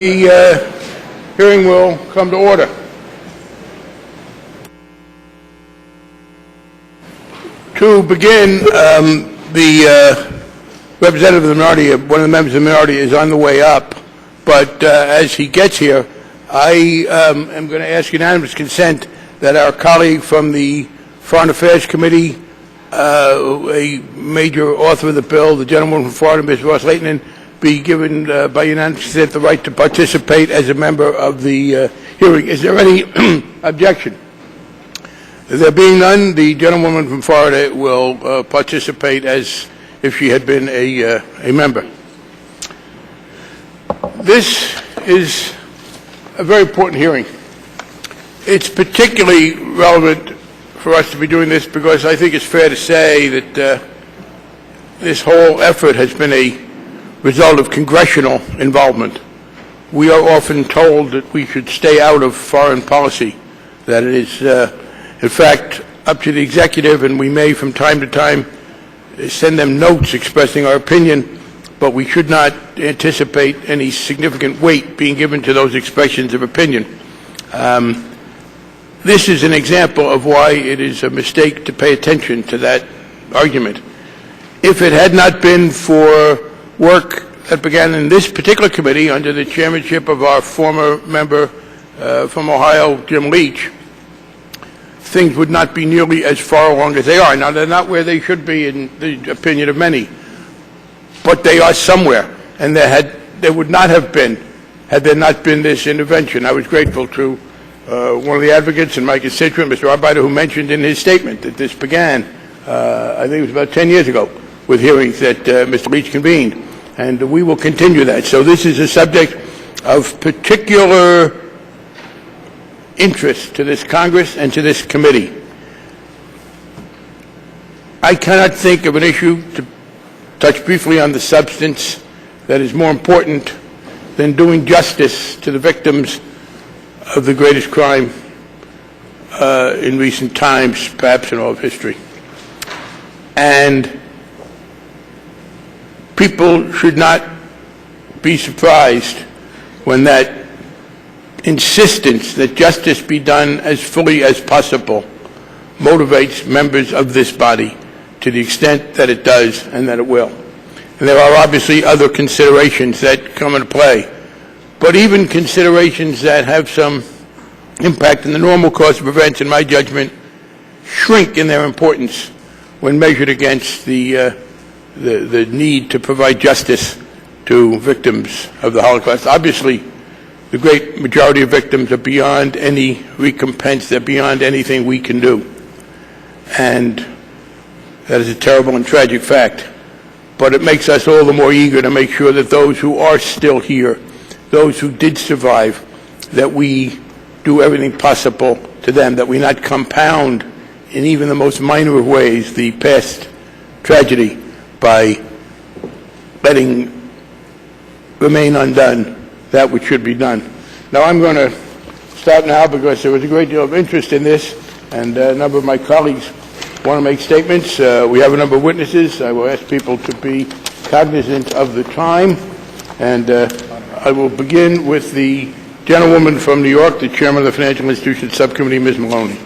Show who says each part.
Speaker 1: The hearing will come to order. To begin, the representative of the minority, one of the members of the minority, is on the way up, but as he gets here, I am going to ask unanimous consent that our colleague from the Foreign Affairs Committee, a major author of the bill, the gentleman from Florida, Ms. Ross-Leighton, be given by unanimous consent the right to participate as a member of the hearing. Is there any objection? There being none, the gentlewoman from Florida will participate as if she had been a member. This is a very important hearing. It's particularly relevant for us to be doing this because I think it's fair to say that this whole effort has been a result of congressional involvement. We are often told that we should stay out of foreign policy, that it is, in fact, up to the executive, and we may from time to time send them notes expressing our opinion, but we should not anticipate any significant weight being given to those expressions of opinion. This is an example of why it is a mistake to pay attention to that argument. If it had not been for work that began in this particular committee under the chairmanship of our former member from Ohio, Jim Leach, things would not be nearly as far along as they are. Now, they're not where they should be in the opinion of many, but they are somewhere, and they would not have been had there not been this intervention. I was grateful to one of the advocates and my constituent, Mr. Arbeiter, who mentioned in his statement that this began, I think it was about 10 years ago, with hearings that Mr. Leach convened, and we will continue that. So this is a subject of particular interest to this Congress and to this committee. I cannot think of an issue, to touch briefly on the substance, that is more important than doing justice to the victims of the greatest crime in recent times, perhaps in all of history. And people should not be surprised when that insistence that justice be done as fully as possible motivates members of this body to the extent that it does and that it will. And there are obviously other considerations that come into play, but even considerations that have some impact in the normal course of events, in my judgment, shrink in their importance when measured against the need to provide justice to victims of the Holocaust. Obviously, the great majority of victims are beyond any recompense. They're beyond anything we can do. And that is a terrible and tragic fact. But it makes us all the more eager to make sure that those who are still here, those who did survive, that we do everything possible to them, that we not compound in even the most minor of ways the past tragedy by letting remain undone that which should be done. Now I'm going to start now because there was a great deal of interest in this, and a number of my colleagues want to make statements. We have a number of witnesses. I will ask people to be cognizant of the time, and I will begin with the gentlewoman from New York, the chairman of the Financial Institutions Subcommittee, Ms. Maloney.